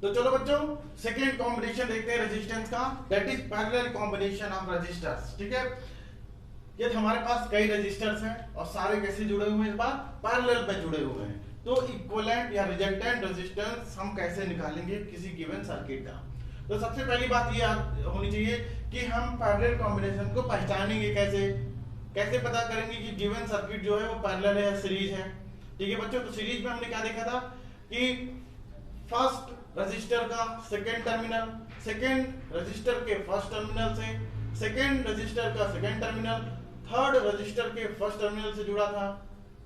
तो चलो बच्चों सेकेंड कॉम्बिनेशन देखते हैं रेजिस्टेंस का, that is parallel combination of resistors. ठीक है, ये हमारे पास कई रेजिस्टर्स हैं और सारे कैसे जुड़े हुए हैं, इस बार पैरेलल में जुड़े हुए हैं। तो इक्विवेलेंट या रिजल्टेंट रेजिस्टेंस हम कैसे निकालेंगे किसी गिवन सर्किट का। तो सबसे पहली बात ये होनी चाहिए कि हम पैरेलल कॉम्बिनेशन को पहचानेंगे कैसे, कैसे पता करेंगे कि गिवन सर्किट जो है वो पैरेलल है या सीरीज है। ठीक है बच्चों, तो सीरीज में हमने क्या देखा था कि फर्स्ट रजिस्टर का सेकेंड टर्मिनल, सेकेंड रजिस्टर के फर्स्ट टर्मिनल से, सेकेंड रजिस्टर का सेकेंड टर्मिनल थर्ड रजिस्टर के फर्स्ट टर्मिनल से जुड़ा था।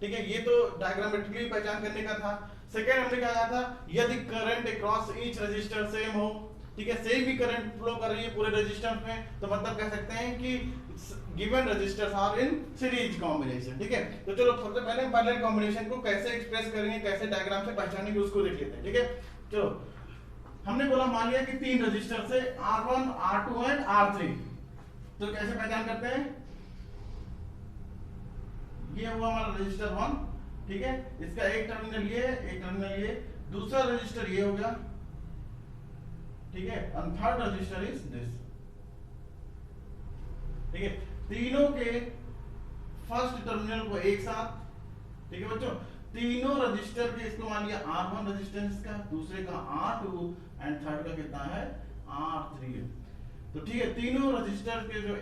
ठीक है, ये तो डायग्रामेटिकली पहचान करने का था। सेकेंड हमने क्या कहा था, यदि current across each register same हो, ठीक है, सेम ही करंट फ्लो कर रही है पूरे रजिस्टर में, तो मतलब कह सकते हैं कि given resistors are in series combination. ठीक है, तो चलो सबसे पहले हम पैरेलल कॉम्बिनेशन को कैसे एक्सप्रेस करेंगे, कैसे डायग्राम से पहचानेंगे उसको देख लेते हैं। ठीक है, चलो हमने बोला मान लिया कि तीन रजिस्टर से R1, R2 एंड R3, तो कैसे पहचान करते हैं, ये हुआ हमारा रजिस्टर 1, ठीक है, इसका एक टर्मिनल ये, एक टर्मिनल ये, दूसरा रजिस्टर ये हो गया, ठीक है, और थर्ड रजिस्टर इज दिस। ठीक है, तीनों के फर्स्ट टर्मिनल को एक साथ, ठीक है बच्चों, तीनों रजिस्टर के इसको मान लिया R1 रेजिस्टेंस का, दूसरे का R2 एंड थर्ड का कितना है R3। तो ठीक है, तीनों रजिस्टर के जो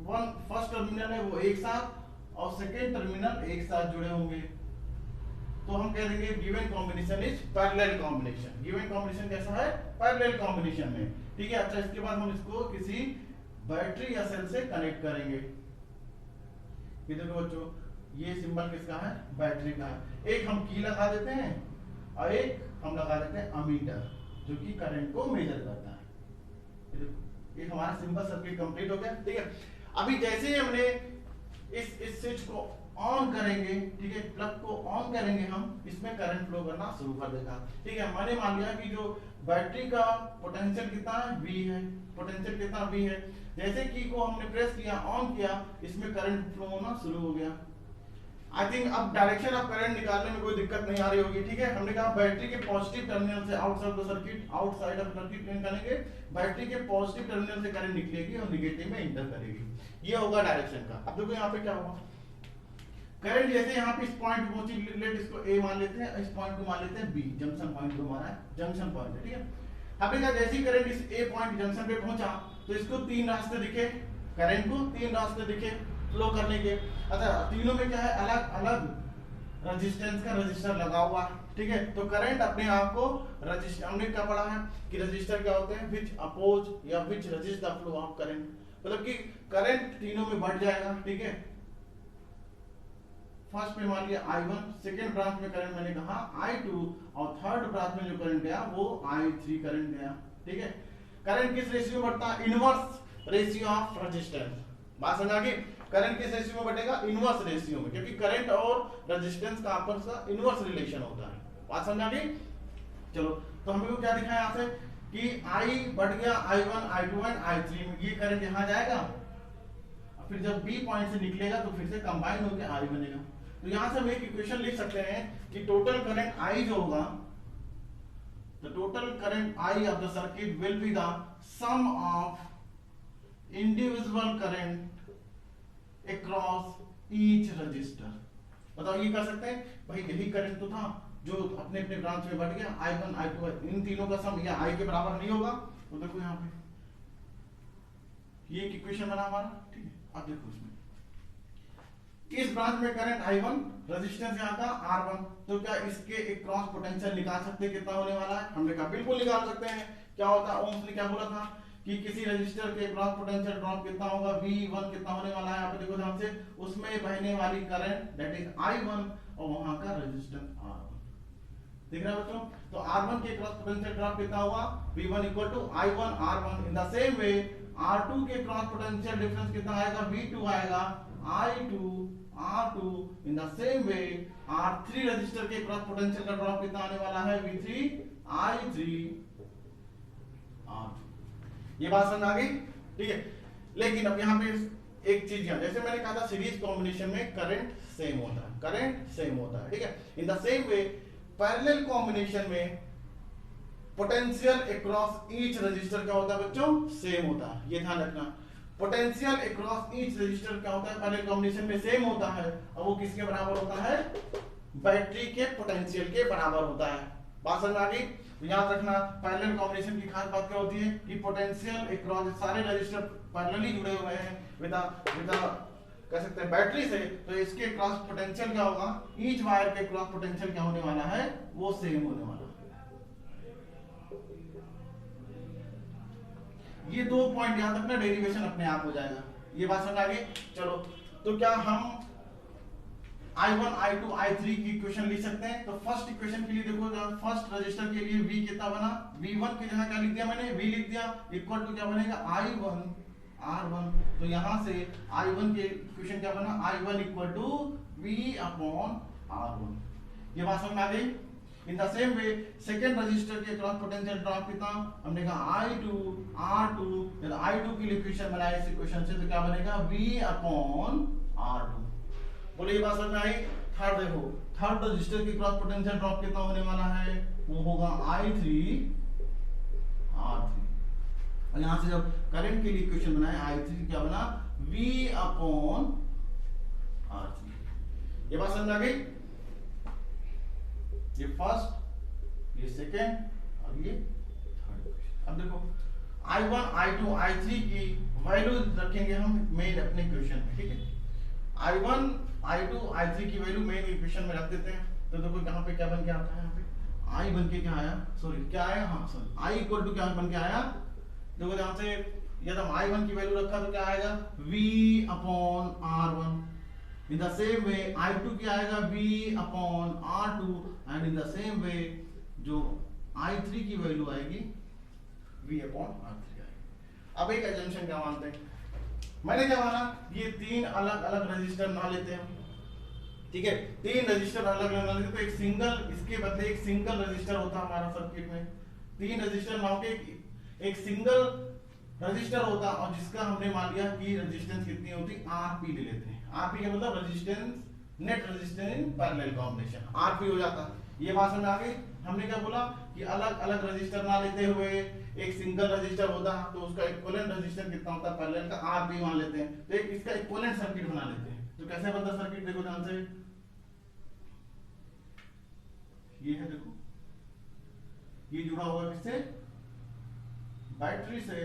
वन फर्स्ट टर्मिनल है वो एक साथ और सेकेंड टर्मिनल एक साथ जुड़े होंगे, तो हम कह देंगे given combination is parallel combination. Given combination कैसा है, पैरेलल कॉम्बिनेशन में। ठीक है, अच्छा इसके बाद हम इसको किसी बैटरी या सेल से कनेक्ट करेंगे। ये देखो बच्चों, ये सिंबल किसका है, बैटरी का है। एक हम की लगा देते हैं और एक हम लगा देते हैं अमीटर, जो कि करंट को मेजर करता है। ये हमारा सिंपल सर्किट कंप्लीट हो गया। ठीक है, अभी जैसे ही हमने इस स्विच को ऑन करेंगे, ठीक है, प्लग को ऑन करेंगे, हम इसमें करंट फ्लो करना शुरू कर देगा। ठीक है, मैंने मान लिया कि जो बैटरी का पोटेंशियल कितना है, V है, पोटेंशियल कितना V है। जैसे की को हमने प्रेस किया, ऑन किया, इसमें करंट फ्लो होना शुरू हो गया। आई थिंक अब डायरेक्शन ऑफ करंट निकालने में कोई दिक्कत नहीं आ रही होगी। ठीक है, हमने कहा बैटरी के पॉजिटिव टर्मिनल से outside the circuit, outside of circuit निकालेंगे, बैटरी के पॉजिटिव टर्मिनल से करंट निकलेगी और नेगेटिव में एंटर करेगी। ये होगा डायरेक्शन का। अब देखो यहाँ पे क्या होगा, करंट जैसे यहाँ पे इस पॉइंट पहुंची, लेट इसको A मान लेते हैं, इस पॉइंट को मान लेते हैं B, जंक्शन पॉइंट को हमारा जंक्शन पॉइंट है। ठीक है, हमने कहा जैसे ही करंट इस A पॉइंट जंक्शन पे पहुंचा तो इसको तीन रास्ते दिखे, करंट को तीन रास्ते दिखे फ्लो करने के। अच्छा, तीनों में क्या है, अलग अलग रेजिस्टेंस का रजिस्टर लगा हुआ। ठीक है, तो करंट अपने आप को रजिस्टर, हमने क्या पढ़ा है कि रजिस्टर क्या होते हैं, विच अपोज या which resist the flow of current, मतलब कि करंट तीनों में बढ़ जाएगा। ठीक है, फर्स्ट में मान लिया I1, सेकेंड ब्रांच में करंट मैंने कहा I2 और थर्ड ब्रांच में जो करंट गया वो I3 करंट गया। ठीक है, करंट किस रेशियो में बढ़ता है, इनवर्स रेशियो ऑफ रेजिस्टेंस। बात समझ आ गई, करंट किस रेशियो में बढ़ेगा, इनवर्स रेशियो में, क्योंकि करंट और रेजिस्टेंस का आपस का इनवर्स रिलेशन होता है। बात समझ आ गई। चलो, तो हमको क्या दिखा यहाँ से कि I बढ़ गया I1, I2 एंड I3 में, ये करंट यहाँ जाएगा, फिर जब B पॉइंट से निकलेगा तो फिर से कंबाइन होकर I बनेगा। तो यहां से हम एक इक्वेशन लिख सकते हैं कि टोटल करंट I जो होगा, the total current I of the circuit will be the sum of individual current across each resistor. बताओ, ये कर सकते हैं भाई, यही करंट तो था जो अपने अपने ब्रांच में बढ़ गया, I1, I2, इन तीनों का सम या I के बराबर नहीं होगा। तो देखो यहाँ पे ये एक इक्वेशन बना हमारा। ठीक है, अब देखो इसमें इस ब्रांच में करंट I1, रेजिस्टेंस यहाँ का R1, तो क्या इसके एक क्रॉस पोटेंशियल निकाल सकते हैं, कितना होने वाला है, हमने कहा बिल्कुल निकाल सकते हैं। क्या होता है, ओम्स ने क्या बोला था कि किसी रजिस्टर के क्रॉस पोटेंशियल ड्रॉप कितना होगा, V1 कितना होने वाला है। यहाँ पे देखो ध्यान से, उसमें बहने वाली करंट दैट इज I1 और वहां का रेजिस्टेंस R1 दिख रहा है बच्चों। तो R1 के क्रॉस पोटेंशियल ड्रॉप कितना हुआ, V1 equal to I1 R1। In the same way R2 के क्रॉस पोटेंशियल डिफरेंस कितना आएगा, V2 आएगा I2 R2। In the same way R3 register के क्रॉस पोटेंशियल का ड्रॉप कितना आने वाला है, V3 I3 R2। ये बात समझ आ गई। ठीक है, लेकिन अब यहाँ पे एक चीज है, जैसे मैंने कहा था सीरीज कॉम्बिनेशन में करंट सेम होता है, करंट सेम होता है। ठीक है, इन the same way parallel combination में पोटेंशियल अक्रॉस ईच रजिस्टर क्या होता है बच्चों, सेम होता है, ये ध्यान रखना। पोटेंशियल अक्रॉस ईच रजिस्टर क्या होता है, पैरेलल कॉम्बिनेशन में सेम होता है, और वो किसके बराबर होता है, बैटरी के पोटेंशियल के बराबर होता है। बात समझ आ गई। याद रखना पैरेलल कॉम्बिनेशन की खास बात क्या होती है कि पोटेंशियल अक्रॉस सारे रजिस्टर पैरेलली जुड़े हुए हैं विद कह सकते हैं बैटरी से, तो इसके क्रॉस पोटेंशियल क्या होगा, ईच वायर के क्रॉस पोटेंशियल क्या होने वाला है, वो सेम होने वाला है। ये 2 पॉइंट याद रखना, डेरिवेशन अपने आप हो जाएगा। ये बात समझ आ गई। चलो तो क्या हम I1, I2, I3 की इक्वेशन लिख सकते हैं। तो फर्स्ट इक्वेशन के लिए देखो, फर्स्ट रजिस्टर के लिए V कितना बना, V1 की जगह क्या लिख दिया मैंने, V लिख दिया, इक्वल टू क्या बनेगा I1 R1। तो यहां से I1 के इक्वेशन क्या बना, I1 equal to V upon R1। ये बात समझ में आ गई। इन the same way second register के क्रॉस पोटेंशियल ड्रॉप कितना, हमने कहा I2 R2, जब I2 की इक्वेशन बनाए इस इक्वेशन से तो क्या बनेगा V अपॉन R2। बोले ये बात समझ में आई। थर्ड देखो, थर्ड रजिस्टर की क्रॉस पोटेंशियल ड्रॉप कितना होने वाला है, वो होगा I3 R3। और यहां से जब करंट के लिए इक्वेशन बनाए I3 क्या बना, V अपॉन R3। ये बात समझ में आ गई। ये फर्स्ट, ये सेकेंड और ये थर्ड इक्वेशन। अब देखो I1 I2 I3 की वैल्यू रखेंगे हम मेन अपने इक्वेशन में, ठीक है। I1 I2 I3 की वैल्यू मेन इक्वेशन में रख देते हैं। तो देखो यहाँ पे क्या बन के आता है, यहाँ पे I बन के क्या आया, सॉरी क्या आया, हाँ सॉरी I इक्वल टू क्या बन के आया, देखो यहाँ से यदि हम I1 की वैल्यू रखा तो क्या आएगा, V upon R1। In the same way I2 क्या आएगा, V upon R2। And in the same वे जो I3 की वैल्यू आएगी V अपॉन R3 आएगी। अब एक एजम्पशन क्या मानते हैं, मैंने क्या माना, ये तीन अलग अलग रजिस्टर ना लेते हैं, ठीक है, तीन रजिस्टर अलग अलग ना लेते तो एक सिंगल, इसके बदले एक सिंगल रजिस्टर होता हमारा सर्किट में। तीन रजिस्टर ना होके एक सिंगल रजिस्टर होता, और जिसका हमने मान लिया कि रेजिस्टेंस कितनी होती, आरपी ले लेते हैं। आरपी का मतलब resistance, net resistance in parallel combination, RP हो जाता। ये बात समझ आ गई। हमने क्या बोला कि अलग अलग रजिस्टर ना लेते हुए एक सिंगल रजिस्टर होता तो उसका इक्विवेलेंट रजिस्टेंस कितना होता है, पैरेलल का आरपी मान लेते हैं। तो एक इसका इक्विवेलेंट सर्किट बना लेते हैं। तो कैसे बनता सर्किट, देखो ध्यान से, ये है देखो, ये जुड़ा हुआ किससे, बैटरी से।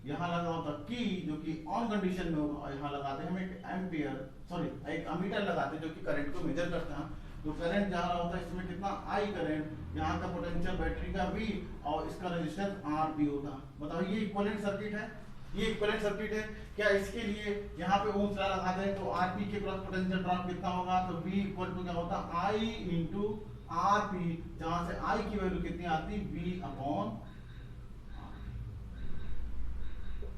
यहां लगा होता की जो कि ऑन कंडीशन में होगा, और यहां लगाते हैं हम एक एम्पियर, सॉरी एक अमीटर लगाते हैं जो कि करंट को मेजर करता है। तो करंट जा रहा होता है इसमें कितना I करंट, यहाँ का पोटेंशियल बैटरी का V और इसका रेजिस्टेंस RP होता। बताओ ये इक्विवेलेंट सर्किट है, ये इक्विवेलेंट सर्किट है क्या। इसके लिए यहाँ पे ओम्स लॉ लगाते हैं तो RP के क्रॉस पोटेंशियल ड्रॉप कितना होगा, तो V इक्वल टू क्या होता I इंटू RP, जहां से I की वैल्यू कितनी आती, V अपॉन।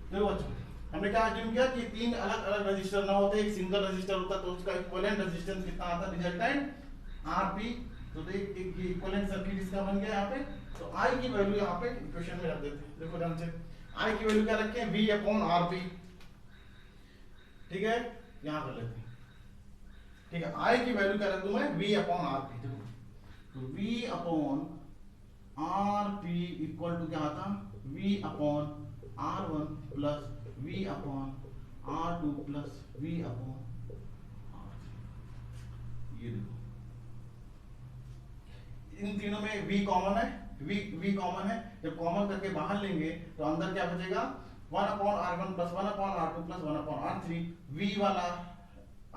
देखो बच्चों, हमने क्या अज्यूम किया कि तीन अलग अलग रजिस्टर ना होते, एक सिंगल रजिस्टर होता, तो उसका इक्विवेलेंट रेजिस्टेंस कितना आता, रिजल्टेंट आरपी। तो एक इक्विवेलेंट सर्किट इसका बन गया यहाँ पे। तो आई की वैल्यू यहाँ पे इक्वेशन में रख देते हैं। देखो ध्यान से, आई की वैल्यू क्या रखें, V अपॉन आरपी, ठीक है, यहाँ कर लेते हैं, ठीक है। आई की वैल्यू क्या रख दूं मैं, V अपॉन आरपी। देखो तो V upon RP equal to क्या आता, V upon R1 plus V upon R2 plus V upon R3। ये देखो इन तीनों में V कॉमन है, V कॉमन है। जब कॉमन करके बाहर लेंगे तो अंदर क्या बचेगा, 1 upon R1 plus 1 upon R2 plus 1 upon R3। V वाला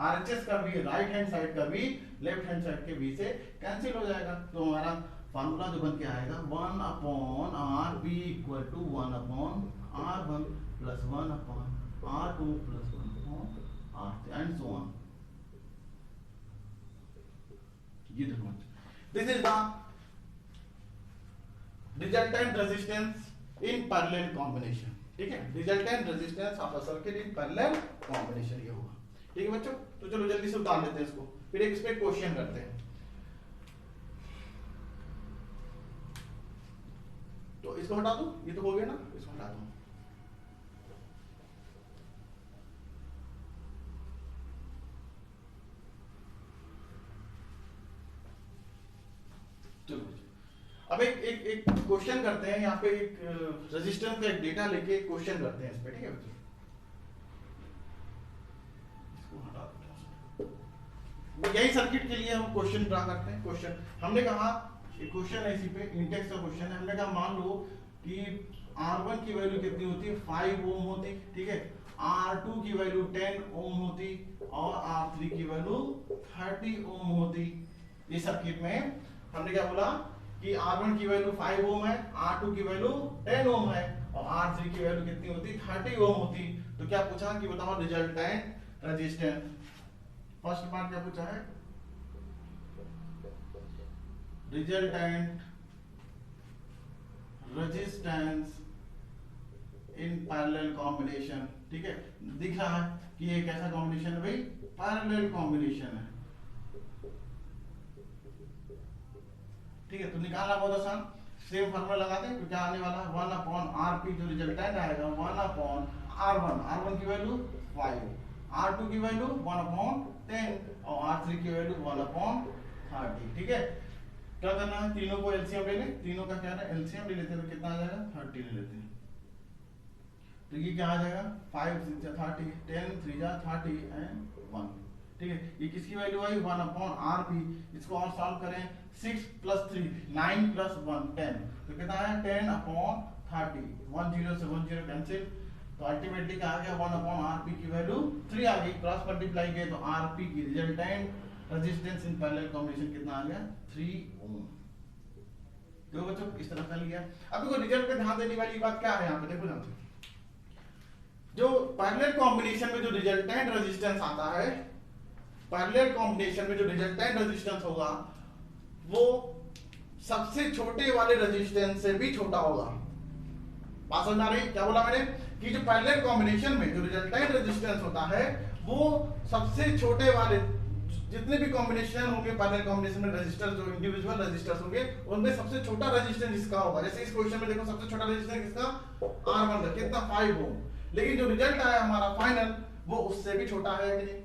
RHS का V, राइट हैंड साइड का V लेफ्ट हैंड साइड के V से कैंसिल हो जाएगा। तो हमारा फार्मूला जो बन के आएगा 1 upon RP equal to 1 upon R1 plus 1 upon R2 plus 1 upon R3 and so on. ये देखो, this is the resultant resistance in parallel combination, ठीक है। Resultant resistance of a circuit in parallel combination ये होगा, ठीक है बच्चों। तो चलो जल्दी से उतार लेते हैं इसको, फिर एक इस पे क्वेश्चन करते हैं। तो इसको हटा दूं, ये तो हो गया ना, इसको हटा दूं। अब एक एक क्वेश्चन करते हैं यहाँ पे, एक रेजिस्टेंस का एक डेटा लेके एक क्वेश्चन करते हैं इस पे, ठीक है बच्चों। इसको हटा दो। यही सर्किट के लिए हम क्वेश्चन ड्रा करते हैं। क्वेश्चन हमने कहा एक क्वेश्चन है इसी पे, इंटेक्स का क्वेश्चन है। हमने कहा मान लो कि R1 की वैल्यू कितनी होती है, 5 ओम होती, ठीक है। R2 की वैल्यू 10 ओम होती और R3 की वैल्यू 30 ओम होती। इस सर्किट में हमने क्या बोला कि R1 की वैल्यू 5 ओम है, R2 की वैल्यू 10 ओम है और R3 की वैल्यू कितनी होती, 30 ओम होती। तो क्या पूछा कि बताओ रिजल्टेंट रेजिस्टेंस। फर्स्ट पार्ट क्या पूछा है, resultant resistance in parallel combination, ठीक है। दिख रहा है कि ये कैसा कॉम्बिनेशन है भाई, पैरेलल कॉम्बिनेशन है, ठीक है। तो निकालना बहुत आसान, सेम फार्मूला लगाते हैं। तो क्या आने वाला है, 1/RP जो रिजल्टेंट आएगा 1/R1। R1 की वैल्यू 5, R2 की वैल्यू 1/10 और R3 की वैल्यू 1/30, ठीक है। क्या करना है, तीनों को एलसीएम ले लें। तीनों का क्या है, एलसीएम ले लेते हैं तो कितना आ जाएगा, 30 ले लेते हैं। तो ये क्या आ जाएगा, 5 6 30, 10 3 30 एंड 1, ठीक है। ये किसकी वैल्यू आई, 1/RP। इसको और सॉल्व करें, 6 + 3 9 + 1 10, तो कितना आया 10/30। 1 0 से 1 0 कैंसिल, तो अल्टीमेटली क्या आ गया, 1/RP की वैल्यू 3 आ गई। क्रॉस मल्टीप्लाई किए तो RP की resultant resistance in parallel combination कितना आ गया, 3 ओम। देखो बच्चों इस तरह कर लिया। अब देखो रिजल्ट पे ध्यान देने वाली बात क्या है यहाँ पे, देखो ध्यान से, जो पैरेलल कॉम्बिनेशन में जो रिजल्टेंट रेजिस्टेंस आता है, पैरेलल कॉम्बिनेशन में जो रिजल्टेंट रेजिस्टेंस होगा वो सबसे छोटे वाले रेजिस्टेंस से भी छोटा होगा। बात समझ आ रही, क्या बोला मैंने कि जो पैरेलल कॉम्बिनेशन में जो रिजल्टेंट रेजिस्टेंस होता है वो सबसे छोटे वाले, जितने भी कॉम्बिनेशन होंगे पैरेलल कॉम्बिनेशन में रेजिस्टर, जो इंडिविजुअल रेजिस्टर्स होंगे उनमें सबसे छोटा रेजिस्टेंस इसका होगा। जैसे इस क्वेश्चन में देखो सबसे छोटा रेजिस्टेंस किसका, R1 का, कितना 5 ओम। लेकिन जो रिजल्ट आया हमारा फाइनल वो उससे भी छोटा है कि नहीं,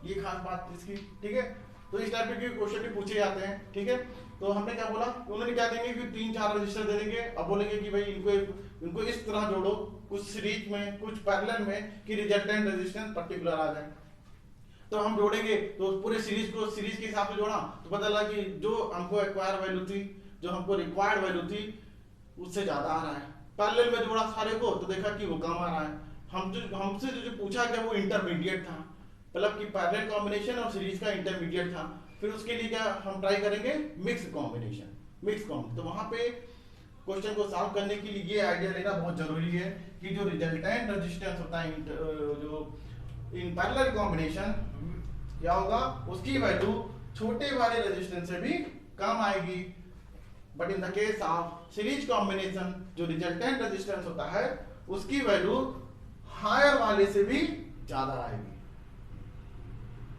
ये खास बात इसकी, ठीक है। तो इस टाइप के क्वेश्चन भी पूछे जाते हैं, ठीक है। तो हमने क्या बोला, उन्होंने क्या देंगे कि 3-4 रजिस्टर दे देंगे, अब बोलेंगे कि भाई इनको इस तरह जोड़ो, कुछ सीरीज में कुछ पैरेलल में, कि रिजल्टेंट रेजिस्टेंस पर्टिकुलर आ जाए। तो हम जोड़ेंगे तो पूरे सीरीज को सीरीज के हिसाब से जोड़ा तो पता लगा कि जो हमको एक्वायर वैल्यू थी, जो हमको रिक्वायर्ड वैल्यू थी उससे ज्यादा आ रहा है। पैरेलल में जोड़ा सारे को तो देखा कि वो कम आ रहा है। हमसे जो पूछा गया वो इंटरमीडिएट था, मतलब कि पैरेलल कॉम्बिनेशन और सीरीज का इंटरमीडिएट था। फिर उसके लिए क्या हम ट्राई करेंगे, मिक्स कॉम्बिनेशन, तो वहां पे क्वेश्चन को सॉल्व करने के लिए ये आइडिया लेना बहुत जरूरी है कि जो रिजल्टेंट रेजिस्टेंस होता है जो इन पैरेलल कॉम्बिनेशन क्या होगा, उसकी वैल्यू छोटे वाले रेजिस्टेंस से भी कम आएगी। But in the case of series combination जो रिजल्टेंट रेजिस्टेंस होता है उसकी वैल्यू हायर वाले से भी ज्यादा आएगी,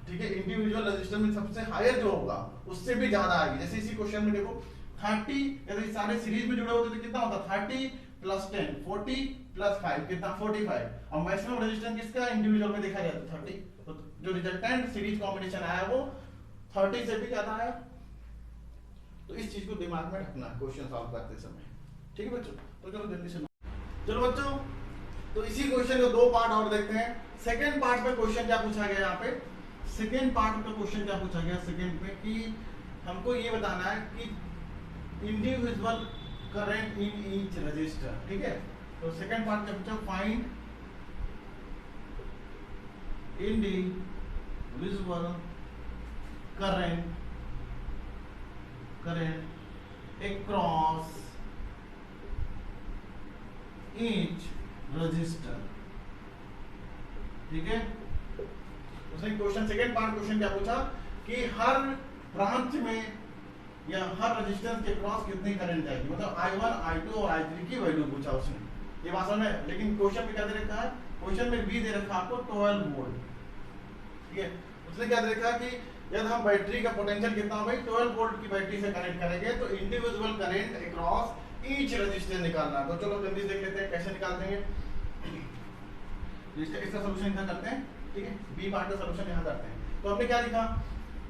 ठीक है। इंडिविजुअल रेजिस्टेंस में सबसे हायर जो होगा उससे भी ज्यादा आएगी। जैसे इसी क्वेश्चन में देखो 30, यदि सारे सीरीज में जुड़े होते तो कितना होता, 30 + 10 40 + 5 कितना 45, और मैक्सिमम रेजिस्टेंस किसका इंडिविजुअल में देखा जाता है 30। तो जो रिजल्टेंट सीरीज कॉम्बिनेशन आया वो 30 से भी ज्यादा आया। तो इस चीज को दिमाग में रखना क्वेश्चन सॉल्व करते समय, ठीक है बच्चों। तो चलो जल्दी से, चलो बच्चों तो इसी क्वेश्चन को 2 पार्ट और देखते हैं। सेकंड पार्ट में क्वेश्चन क्या पूछा गया यहाँ पे, सेकंड पार्ट का क्वेश्चन क्या पूछा गया सेकंड में, कि हमको ये बताना है कि individual current in each resistor, ठीक है। तो सेकंड पार्ट क्या पूछा, find individual current across each register, ठीक है। उसने क्वेश्चन सेकंड पार्ट क्वेश्चन क्या पूछा कि हर ब्रांच में या हर रेजिस्टेंस के क्रॉस कितनी करंट जाएगी, मतलब I1 I2 और I3 की वैल्यू पूछा उसने। ये बात समझ में, लेकिन क्वेश्चन में क्या दे रखा है, क्वेश्चन में भी दे रखा आपको 12 वोल्ट, ठीक है। उसने क्या दे रखा कि यदि हम बैटरी का पोटेंशियल कितना हो भाई 12 वोल्ट की बैटरी से कनेक्ट करेंगे तो individual current across each resistance निकालना। तो चलो जल्दी देख लेते हैं कैसे निकाल देंगे। इसका सॉल्यूशन इधर करते हैं, ठीक है। बी पार्ट का सॉल्यूशन यहां करते हैं। तो हमने क्या लिखा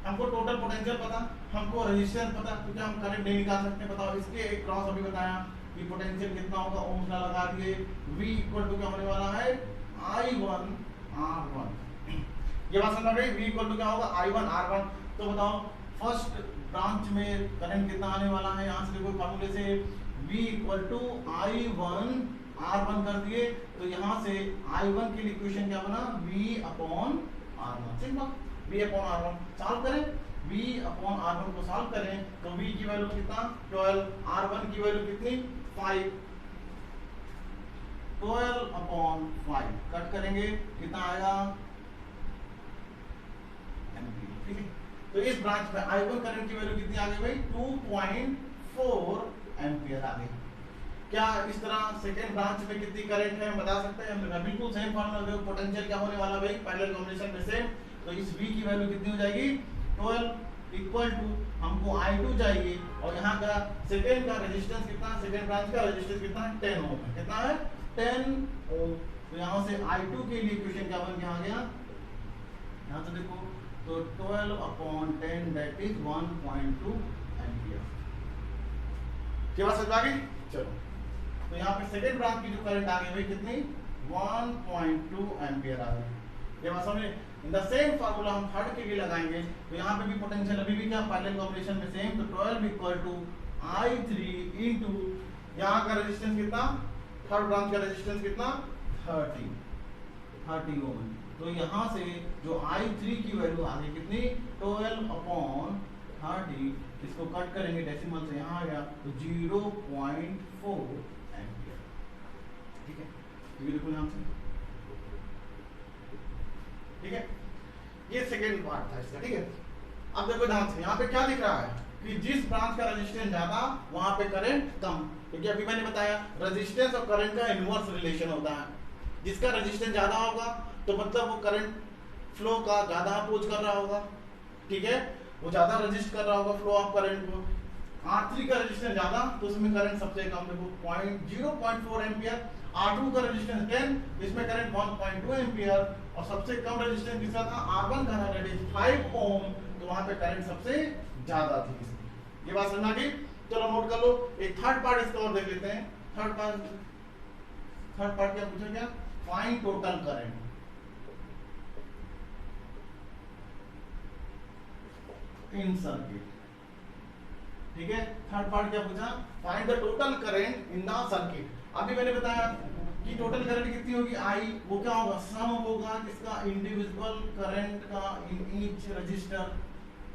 हमको टोटल पोटेंशियल पता, हमको रेजिस्टेंस पता, क्योंकि हम करंट नहीं निकाल सकते। बताओ इसके एक क्रॉस अभी बताया कि पोटेंशियल कितना होगा, ओम्स लॉ लगा दिए, V इक्वल टू क्या होने वाला है, I1 R1। ये बात समझ गई, V इक्वल टू क्या होगा, I1 R1। तो बताओ फर्स्ट ब्रांच में करंट कितना आने वाला है, यहाँ से देखो फॉर्मूले से V equal to I1 R1 कर दिए, तो यहाँ से I1 के लिए इक्वेशन क्या बना, V upon R1। Simple, V upon R1 solve करें, V अपॉन R1 को सॉल्व करें तो V की वैल्यू कितना 12, R1 की वैल्यू कितनी 5, 12 अपॉन 5 कट करेंगे कितना आएगा एम्पीयर। ठीक है, तो इस ब्रांच में I1 करंट की वैल्यू कितनी आ गई भाई 2.4 एम्पीयर आ गई। क्या इस तरह सेकेंड ब्रांच में कितनी करंट है हम बता सकते हैं, हम बिल्कुल सेम फॉर्मूला देखो, पोटेंशियल क्या होने वाला भाई पैरेलल कॉम्बिनेशन में सेम, तो इस V की वैल्यू कितनी हो जाएगी 12 इक्वल टू हमको I2 चाहिए, और यहाँ का सेकेंड का रेजिस्टेंस कितना, सेकेंड ब्रांच का रेजिस्टेंस कितना है 10 ओम है, कितना है 10 ओम। तो यहाँ से I2 के लिए इक्वेशन क्या बन के आ गया, यहाँ से देखो तो 12 अपॉन 10 दैट इज 1.2 एम्पीयर। क्या बात समझ आ गई, चलो तो यहाँ पे सेकेंड ब्रांच की जो करंट आ गई भाई कितनी 1.2 एम्पीयर आ गई। ये बात समझे, इन द सेम फार्मूला हम थर्ड के लिए लगाएंगे, तो यहाँ पे भी पोटेंशियल अभी भी क्या पैरेलल कॉम्बिनेशन में सेम, तो 12 इक्वल टू I3 इनटू यहाँ का रेजिस्टेंस कितना, थर्ड ब्रांच का रेजिस्टेंस कितना 30 ओम। तो यहाँ से जो I3 की वैल्यू आ गई कितनी 12 अपॉन 30, इसको कट करेंगे डेसिमल से, यहाँ आ गया तो 0.4 एम्पीयर। ठीक है, बिल्कुल यहाँ से ठीक है, ये सेकेंड पार्ट था इसका। ठीक है, अब देखो ध्यान से यहाँ पे क्या दिख रहा है कि जिस ब्रांच का रेजिस्टेंस ज्यादा वहां पे करंट कम, क्योंकि अभी मैंने बताया रेजिस्टेंस और करंट का इनवर्स रिलेशन होता है। जिसका रेजिस्टेंस ज्यादा होगा तो मतलब वो करंट फ्लो का ज्यादा अपोज कर रहा होगा, ठीक है, वो ज्यादा रेजिस्ट कर रहा होगा फ्लो ऑफ करंट को। R3 का रेजिस्टेंस ज्यादा तो उसमें करंट सबसे कम, देखो 0.4 एम्पीयर। R2 का रेजिस्टेंस 10, इसमें करंट 1.2 एम्पीयर, और सबसे कम रेजिस्टेंस किसका था R1 का था, दैट इज 5 ओम, तो वहां पे करंट सबसे ज्यादा थी इसकी। ये बात समझ आ गई, चलो नोट कर लो। एक थर्ड पार्ट इसका और देख लेते हैं। थर्ड पार्ट क्या पूछा, क्या find total current in circuit. ठीक है, थर्ड पार्ट क्या पूछा, find the total current in the circuit. अभी मैंने बताया कि टोटल करंट कितनी होगी I, वो क्या होगा सम होगा किसका इंडिविजुअल करंट का इन ईच रजिस्टर।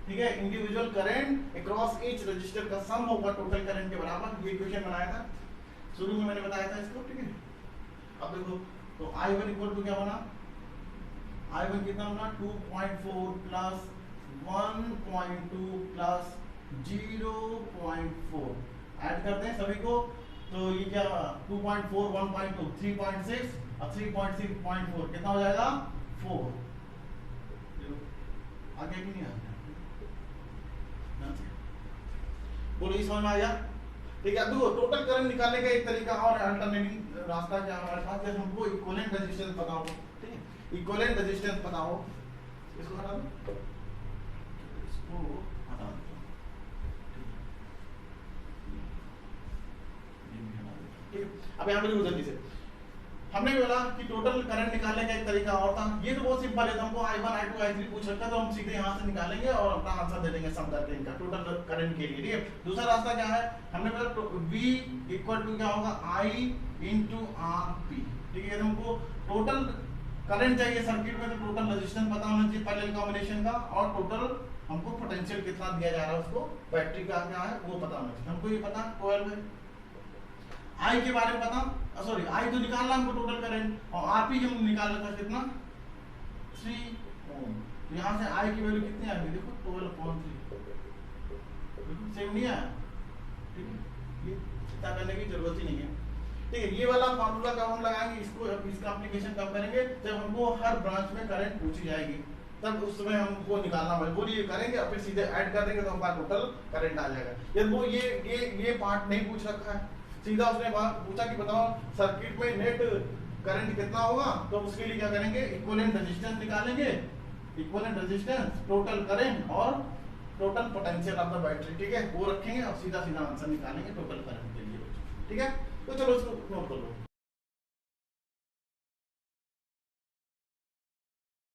ठीक है, individual current across each register का सम होगा टोटल करंट के बराबर। ये इक्वेशन बनाया था शुरू में, मैंने बताया था इसको। ठीक है, अब देखो तो I1 इक्वल टू क्या बना, I1 कितना बना 2.4 प्लस 1.2 प्लस 0.4 ऐड करते हैं सभी को, तो ये क्या 2.4 1.2 3.6 और 3.6.4 कितना हो जाएगा 4। आगे कि नहीं आगे बोलो, समझ में आ गया। ठीक है, देखो टोटल करंट निकालने का एक तरीका और अल्टरनेटिव रास्ता क्या हमारे पास, जैसे हमको इक्विवेलेंट रेजिस्टेंस पता हो। ठीक है, इक्विवेलेंट रेजिस्टेंस पता हो, इसको हटा दो, इसको हटा दो। ठीक है, अब यहाँ पे देखो जल्दी से, हमने बोला कि टोटल करंट निकालने का एक तरीका और था। ये तो बहुत सिंपल है, हमको I1 I2 I3 पूछ रखा, तो हम सीधे यहाँ से निकालेंगे और अपना आंसर दे देंगे सम करके इनका टोटल करंट के लिए। ठीक है, दूसरा रास्ता क्या है, हमने बोला V इक्वल टू क्या होगा I इंटू RP। ठीक है, हमको टोटल करंट चाहिए सर्किट में, तो टोटल रेजिस्टेंस पता होना चाहिए पैरेलल कॉम्बिनेशन का, और टोटल हमको पोटेंशियल कितना दिया जा रहा है उसको बैटरी का क्या है वो पता होना चाहिए। हमको ये पता 12 है, I के बारे में पता, सॉरी I तो निकालना हमको टोटल करंट, और RP जो निकाल रखा है कितना 3 ओम। तो यहाँ से I की वैल्यू कितनी आ गई देखो 12.3, बिल्कुल सेम नहीं आया। ठीक है, ये चिंता करने की जरूरत ही नहीं है। ठीक है, ये वाला फार्मूला कब हम लगाएंगे, इसको इसका एप्लीकेशन कब करेंगे, जब हमको हर ब्रांच में करंट पूछी जाएगी, तब उस समय हमको निकालना मजबूरी करेंगे और फिर सीधे ऐड कर देंगे तो हमारा टोटल करंट आ जाएगा। यदि वो ये पार्ट नहीं पूछ रखा है, सीधा उसने बात पूछा कि बताओ सर्किट में नेट करंट कितना होगा, तो उसके लिए क्या करेंगे इक्विवेलेंट रेजिस्टेंस निकालेंगे, इक्विवेलेंट रेजिस्टेंस, टोटल करंट और total potential of the battery, ठीक है, वो रखेंगे और सीधा सीधा आंसर निकालेंगे टोटल करंट के लिए, ठीक है। तो चलो इसको नोट कर लो।